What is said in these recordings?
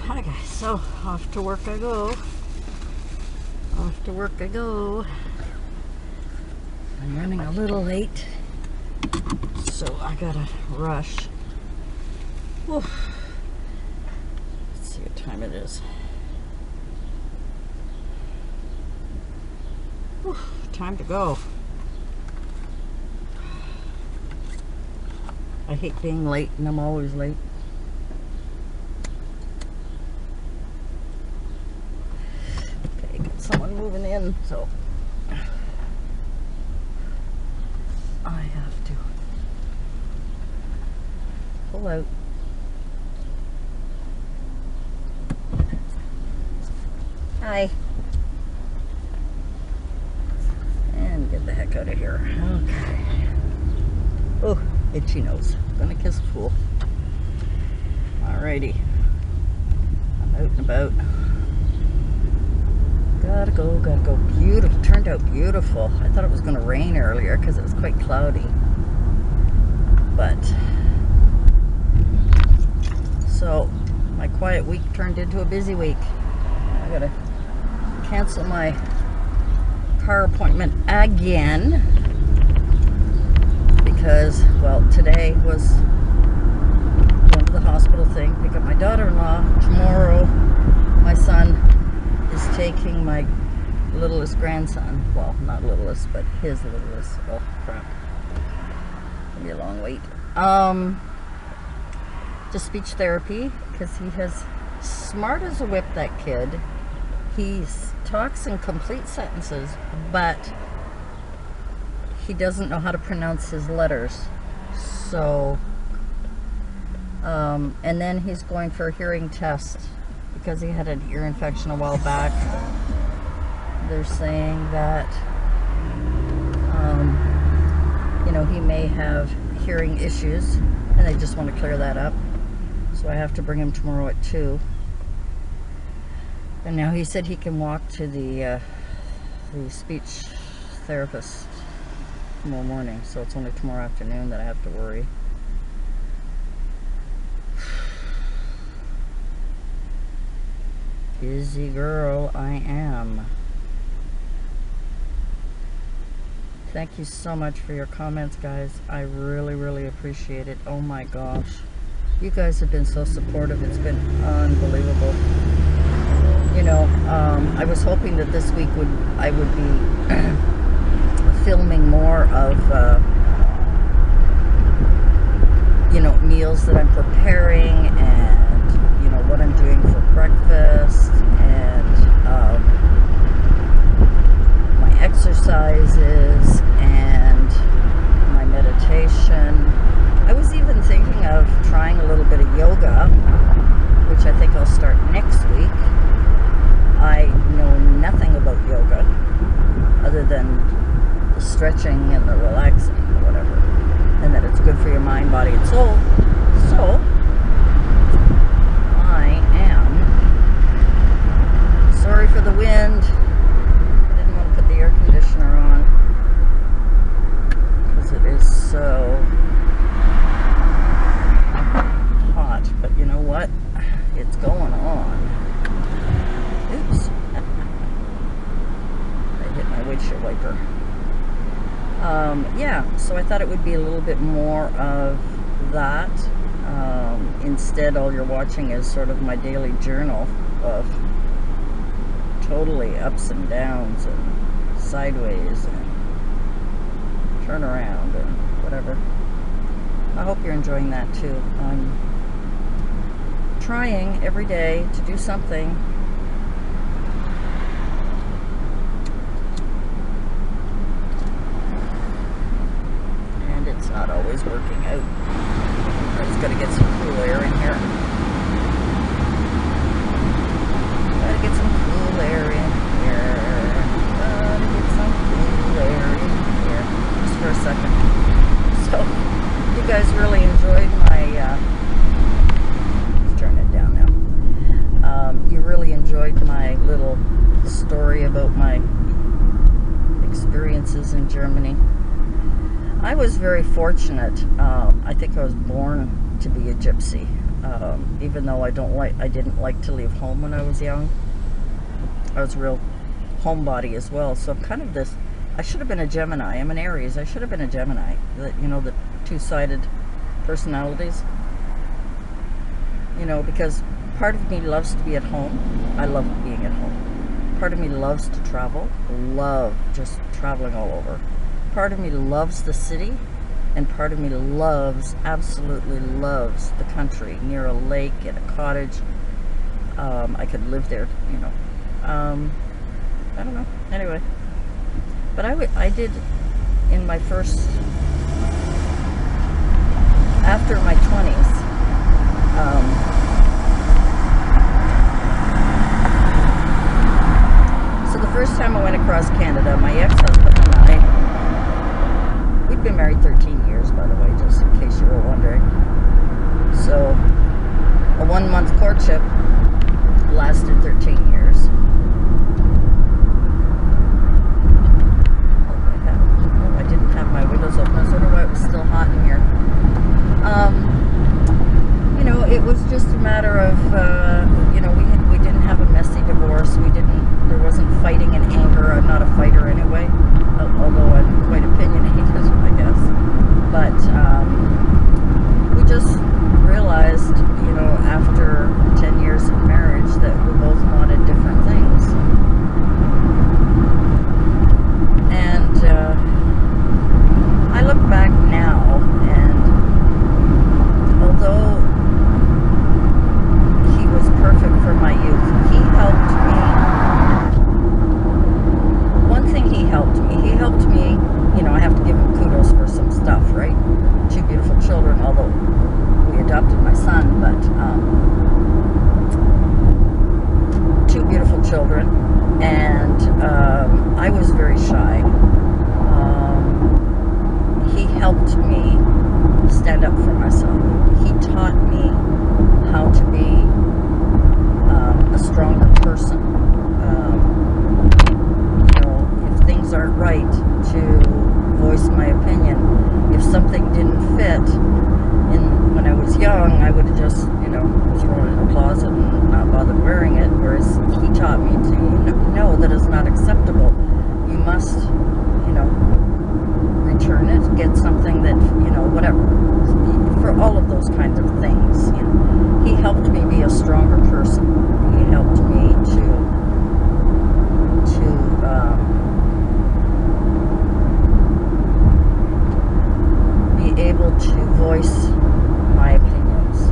Hi guys, so off to work I go. Off to work I go. I'm running a little late, so I gotta rush. Oof. Let's see what time it is. Oof, time to go. I hate being late, and I'm always late. Okay, got someone moving in, so I have to pull out. Hi. And get the heck out of here. Okay. Oh, itchy nose. Gonna kiss a fool. Alrighty. I'm out and about. Gotta go, gotta go. Beautiful. Turned out beautiful. I thought it was gonna rain earlier because it was quite cloudy. But so my quiet week turned into a busy week. I gotta cancel my car appointment again because, well, today was going to the hospital thing, pick up my daughter-in-law. Tomorrow my son is taking my littlest grandson, well, not littlest, but his littlest, oh crap, it'll be a long wait, to speech therapy because he has, smart as a whip, that kid. He talks in complete sentences, but he doesn't know how to pronounce his letters. So, and then he's going for a hearing test because he had an ear infection a while back. They're saying that, you know, he may have hearing issues, and they just want to clear that up. So I have to bring him tomorrow at 2. And now he said he can walk to the speech therapist tomorrow morning, so it's only tomorrow afternoon that I have to worry. Busy girl I am. Thank you so much for your comments, guys. I really, really appreciate it. Oh my gosh. You guys have been so supportive. It's been unbelievable. You know, I was hoping that this week I would be filming more of, you know, meals that I'm preparing and, you know, what I'm doing for breakfast and my exercises and my meditation. I was even thinking of trying a little bit of yoga, which I think I'll start next week. I know nothing about yoga other than the stretching and the relaxing or whatever, and that it's good for your mind, body, and soul. So I am sorry for the wind. I didn't want to put the air conditioner on because it is so hot, but you know what? It's going on. Oops. I hit my windshield wiper. Yeah, so I thought it would be a little bit more of that. Instead, all you're watching is sort of my daily journal of totally ups and downs and sideways and turnaround and whatever. I hope you're enjoying that too. I'm trying every day to do something. And it's not always working out. I just gotta get some cool air in here. Gotta get some cool air in here. Gotta get some cool air in here. Just for a second. So, you guys really enjoyed my, let's turn it down now. You really enjoyed my little story about my experiences in Germany. I was very fortunate. I think I was born to be a gypsy. Even though I didn't like to leave home when I was young. I was a real homebody as well. So I'm kind of this, I should have been a Gemini. I'm an Aries. I should have been a Gemini. The two-sided personalities. Because part of me loves to be at home. I love being at home. Part of me loves to travel. Love just traveling all over. Part of me loves the city. And part of me absolutely loves the country, near a lake, in a cottage. I could live there, I don't know. Anyway. But I did, in my first, after my 20s, so the first time I went across Canada, my ex-husband and I, we'd been married 13 years, by the way, just in case you were wondering. So, a 1-month courtship lasted 13 years. I didn't have my windows open. I was wondering why it was still hot in here. It was just a matter of, we didn't have a messy divorce. There wasn't fighting and anger. I'm not a fighter anyway, although I'm quite opinionated, I guess. But we just realized, after 10 years of marriage, that we both wanted different things. And I look back now, and although he was perfect for my youth, he helped me. One thing he helped me, I have to give him kudos for some stuff, right? 2 beautiful children, although we adopted my son, but 2 beautiful children, and I was very shy. He helped me stand up for myself. He taught me how to be a stronger person. If things aren't right, to voice my opinion. If something didn't fit, when I was young, I would have just, thrown it in a closet and not bothered wearing it. Whereas he taught me to know that it's not acceptable. You must, return it, get something that, whatever. For all of those kinds of things, he helped me be a stronger person. He helped me to be able to voice my opinions.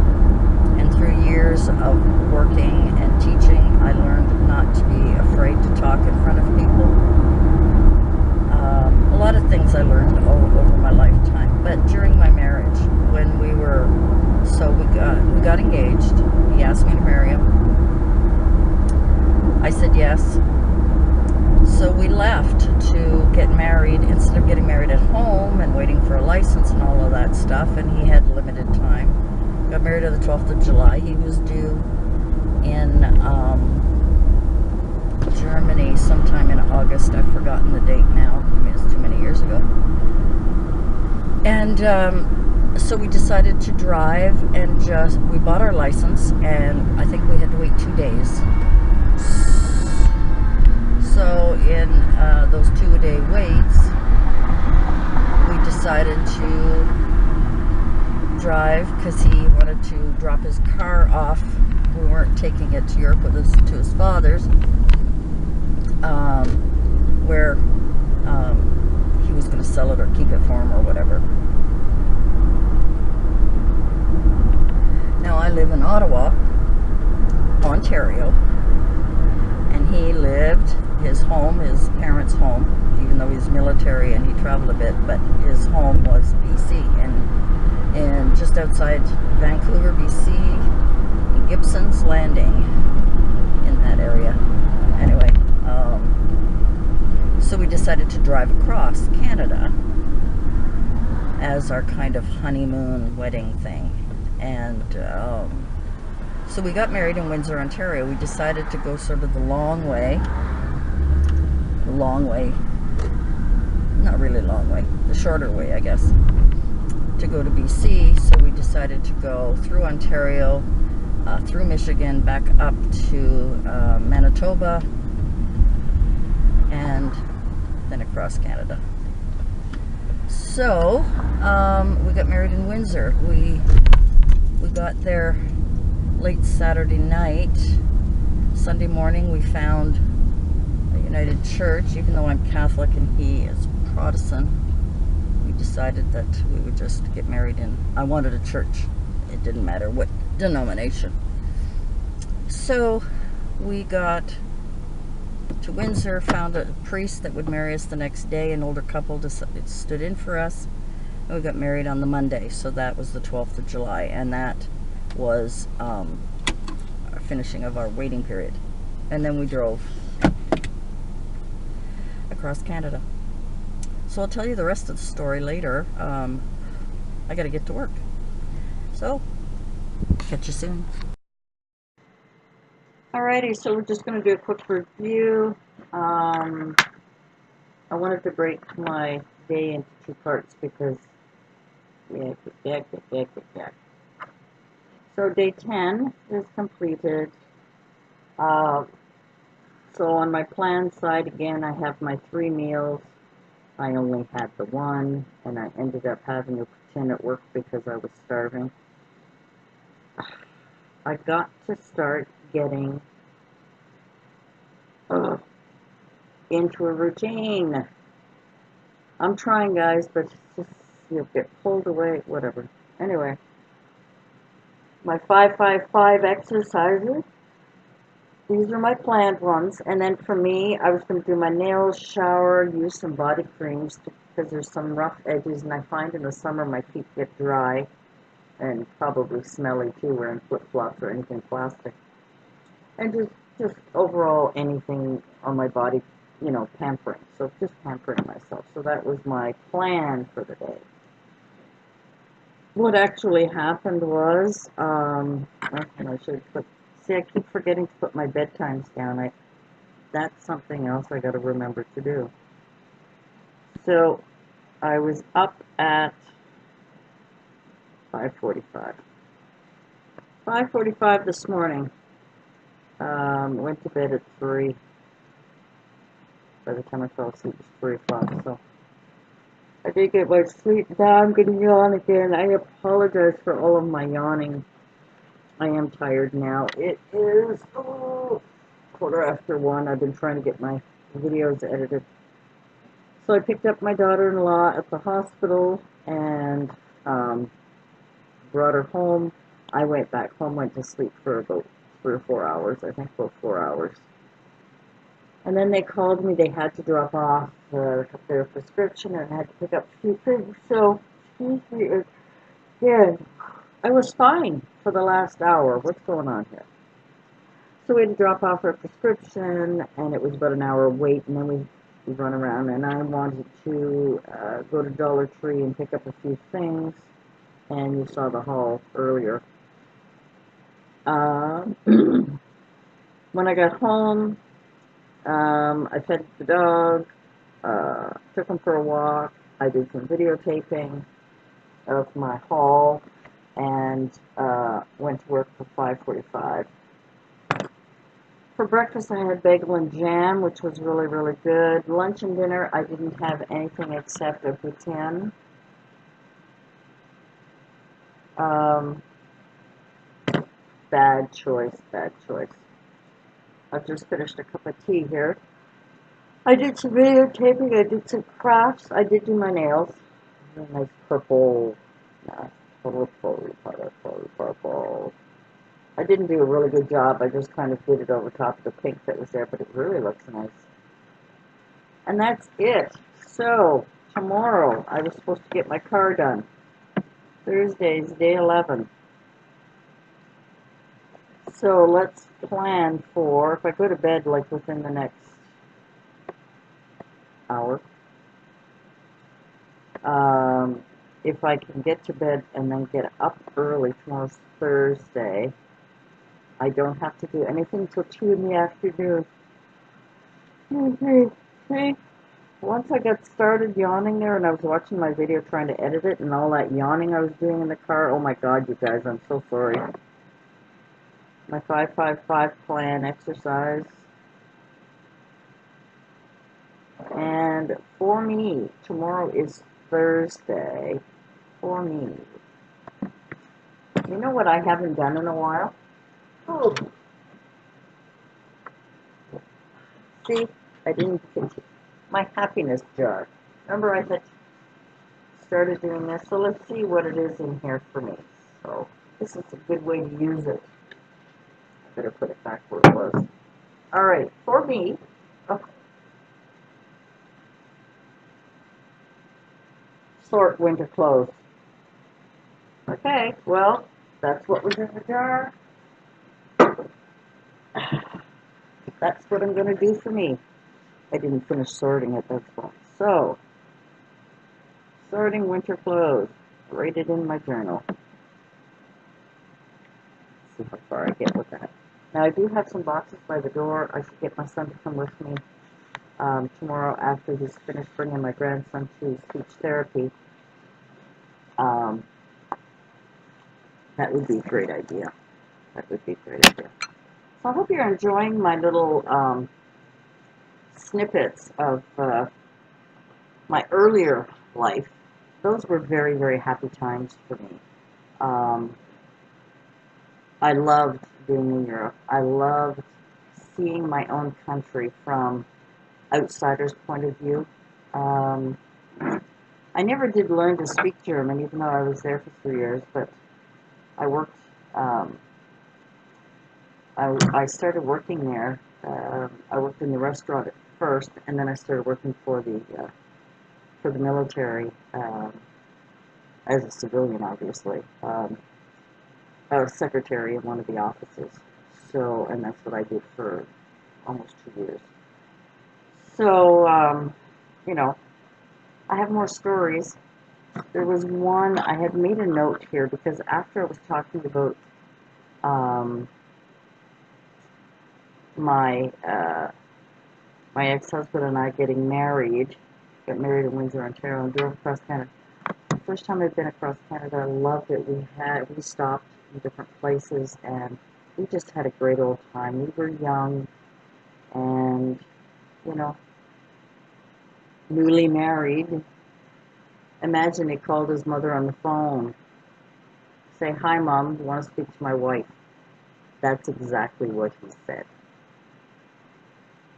And through years of working and teaching, I learned not to be afraid to talk in front of people. A lot of things I learned all over my lifetime. But during my marriage, when we got engaged, he asked me to marry him. I said yes. So we left to get married instead of getting married at home and waiting for a license and all of that stuff, and he had limited time. Got married on the 12th of July. He was due in Germany sometime in August. I've forgotten the date now. I mean, it's too many years ago. And so we decided to drive, and we bought our license, and I think we had to wait 2 days. So in those 2-a-day waits, we decided to drive because he wanted to drop his car off. We weren't taking it to Europe with us, to his father's, where he was going to sell it or keep it for him or whatever. Now I live in Ottawa, Ontario, and he lived his parents' home, even though he's military and he traveled a bit, but his home was BC, and just outside Vancouver, BC, in Gibson's Landing, in that area. Anyway, so we decided to drive across Canada as our kind of honeymoon wedding thing. And so we got married in Windsor, Ontario. We decided to go sort of the long way, not really long way, the shorter way, I guess, to go to BC, so we decided to go through Ontario, through Michigan, back up to Manitoba, and then across Canada. So we got married in Windsor. We got there late Saturday night. Sunday morning we found a United Church. Even though I'm Catholic and he is Protestant, we decided that we would just get married in. I wanted a church. It didn't matter what denomination. So we got to Windsor, found a priest that would marry us the next day. An older couple stood in for us, and we got married on the Monday. So that was the 12th of July, and that was our finishing of our waiting period. And then we drove across Canada. So I'll tell you the rest of the story later. I gotta get to work. So, catch you soon. Alrighty, so we're just going to do a quick review. I wanted to break my day into two parts because, yeah. So day 10 is completed. So on my plan side, again, I have my 3 meals. I only had the one, and I ended up having to pretend at work because I was starving. I got to start getting into a routine. I'm trying, guys, but it's just, you'll get pulled away, whatever. Anyway, my 5-5-5 exercises. These are my planned ones. And then for me, I was going to do my nails, shower, use some body creams because there's some rough edges, and I find in the summer my feet get dry and probably smelly too, wearing flip-flops or anything plastic. And just overall anything on my body, you know, pampering. So just pampering myself. So that was my plan for the day. What actually happened was, and I should put, see, I keep forgetting to put my bedtimes down. That's something else I got to remember to do. So I was up at 5:45. 5:45 this morning. Went to bed at 3. By the time I fell asleep, it was 3 o'clock. So I did get my sleep. Now I'm going to yawn again. I apologize for all of my yawning. I am tired now. It is 1:15. I've been trying to get my videos edited. So I picked up my daughter-in-law at the hospital and brought her home. I went back home, went to sleep for about 3 or 4 hours. I think about 4 hours. And then they called me. They had to drop off their prescription and I had to pick up a few things. So, excuse me again. I was fine for the last hour. What's going on here? So we had to drop off her prescription, and it was about an hour wait, and then we run around, and I wanted to go to Dollar Tree and pick up a few things, and you saw the haul earlier. When I got home, I fed the dog, took him for a walk. I did some videotaping of my haul, and went to work for 5:45. For breakfast, I had bagel and jam, which was really, really good. Lunch and dinner, I didn't have anything except a poutine. Bad choice, bad choice. I've just finished a cup of tea here. I did some videotaping, I did some crafts, I did do my nails. A nice purple, purple. I didn't do a really good job, I just kind of did it over top of the pink that was there, but it really looks nice. And that's it. So, tomorrow, I was supposed to get my car done. Thursday is day 11. So let's plan for, if I go to bed like within the next hour, if I can get to bed and then get up early, tomorrow's Thursday, I don't have to do anything till 2 in the afternoon. once I got started yawning there, and I was watching my video trying to edit it, and all that yawning I was doing in the car, oh my God, you guys, I'm so sorry. My 5-5-5 plan exercise. And for me, tomorrow is Thursday. For me. You know what I haven't done in a while? Oh. See, I didn't continue. My happiness jar. Remember I had started doing this? So let's see what it is in here for me. So this is a good way to use it. I better put it back where it was. All right, for me, sort winter clothes. Okay, well, that's what was in the jar. That's what I'm going to do for me. I didn't finish sorting it, that's why. So, sorting winter clothes. Write it in my journal. Let's see how far I get with that. Now, I do have some boxes by the door. I should get my son to come with me tomorrow after he's finished bringing my grandson to speech therapy. That would be a great idea. That would be a great idea. So I hope you're enjoying my little snippets of my earlier life. Those were very, very happy times for me. I loved being in Europe. I loved seeing my own country from outsider's point of view. I never did learn to speak German, even though I was there for 3 years, but I worked, I started working there. I worked in the restaurant at first, and then I started working for the military as a civilian, obviously. I was secretary in one of the offices, so, and that's what I did for almost 2 years. So, you know, I have more stories. There was one, I had made a note here because after I was talking about my ex-husband and I getting married, got married in Windsor, Ontario, and drove across Canada. The first time I'd been across Canada, I loved it. We stopped in different places, and we just had a great old time. We were young, and, you know, newly married. Imagine he called his mother on the phone. Say, "Hi, Mom, I want to speak to my wife." That's exactly what he said.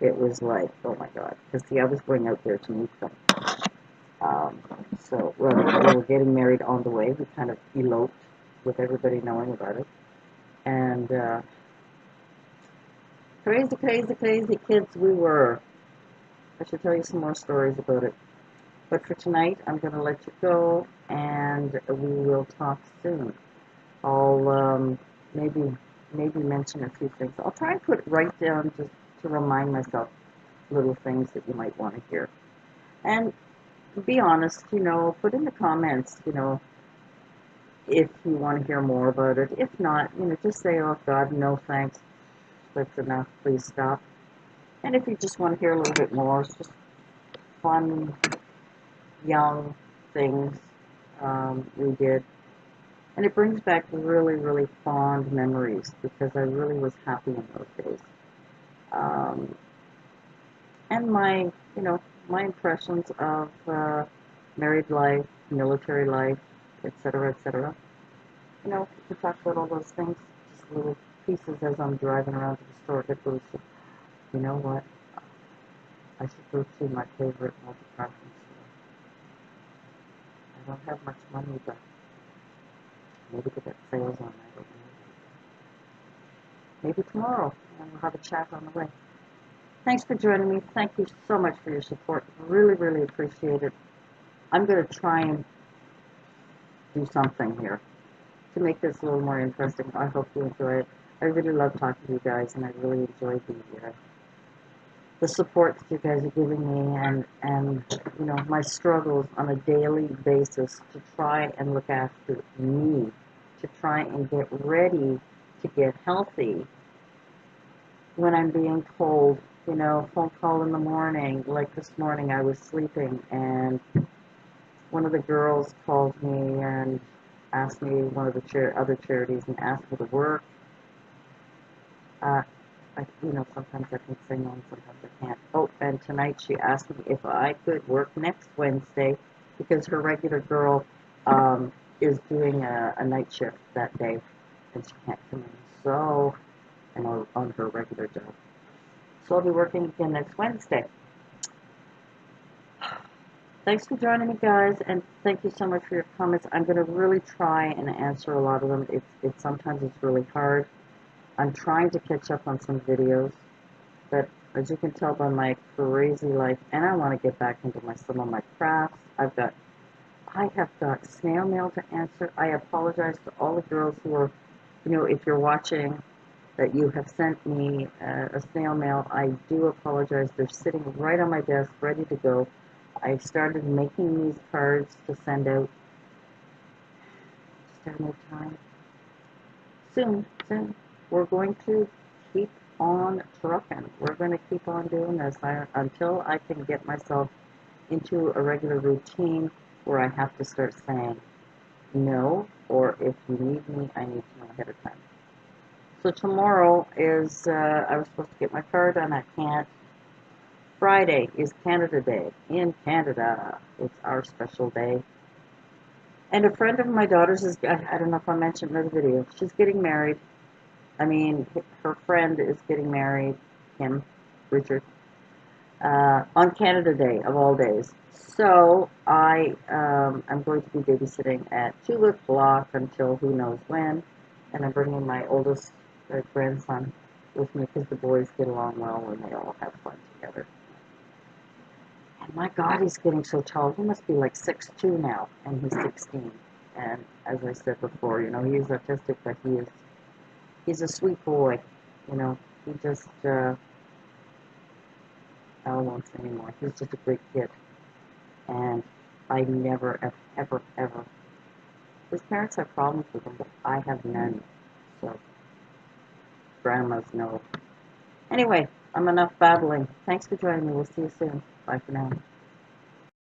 It was like, oh my God, because see, I was going out there to meet them. So we were getting married on the way. We kind of eloped with everybody knowing about it. And crazy, crazy, crazy kids we were. I should tell you some more stories about it. But for tonight, I'm going to let you go, and we will talk soon. I'll maybe mention a few things. I'll try and put right down just to remind myself little things that you might want to hear. And be honest, you know, put in the comments, you know, if you want to hear more about it. If not, you know, just say, "Oh God, no thanks. That's enough. Please stop." And if you just want to hear a little bit more, it's just fun, young things we did. And it brings back really, really fond memories because I really was happy in those days. And my, you know, my impressions of married life, military life, etc., etc. You know, we talk about all those things, just little pieces as I'm driving around to the store. Get those, you know what? I should go to my favorite multi-craft store. I don't have much money, but maybe they get sales on that. Maybe tomorrow, and we'll have a chat on the way. Thanks for joining me. Thank you so much for your support. Really, really appreciate it. I'm going to try and do something here to make this a little more interesting. I hope you enjoy it. I really love talking to you guys, and I really enjoy the support that you guys are giving me, and you know, my struggles on a daily basis to try and look after me, to try and get ready to get healthy when I'm being told you know, phone call in the morning. Like this morning, I was sleeping, and one of the girls called me and asked me one of the other charities and asked me to work. Uh, you know, sometimes I can sing on, sometimes I can't. Oh, and tonight she asked me if I could work next Wednesday because her regular girl is doing a night shift that day, and she can't come in. So, and on her regular job. So I'll be working again next Wednesday. Thanks for joining me, guys, and thank you so much for your comments. I'm going to really try and answer a lot of them. Sometimes it's really hard. I'm trying to catch up on some videos, but as you can tell by my crazy life, and I want to get back into some of my crafts. I have got snail mail to answer. I apologize to all the girls who are, you know, if you're watching, that you have sent me a snail mail. I do apologize. They're sitting right on my desk, ready to go. I started making these cards to send out. Just have no time. Soon. We're going to keep on trucking. We're going to keep on doing this until I can get myself into a regular routine where I have to start saying no, or if you need me, I need to know ahead of time. So tomorrow is, I was supposed to get my car done. I can't. Friday is Canada Day. In Canada, it's our special day. And a friend of my daughter's is, I don't know if I mentioned in the video, she's getting married. I mean, her friend is getting married, Richard, on Canada Day, of all days. So I'm going to be babysitting at 2 o'clock until who knows when. And I'm bringing my oldest grandson with me because the boys get along well and they all have fun together. And my God, he's getting so tall. He must be like 6'2" now, and he's 16. And as I said before, you know, he is autistic, but he's a sweet boy. You know, he just, I won't say anymore. He's just a great kid. And I never, ever. His parents have problems with him, but I have none. So, grandmas know. Anyway, I'm enough babbling. Thanks for joining me. We'll see you soon. Bye for now.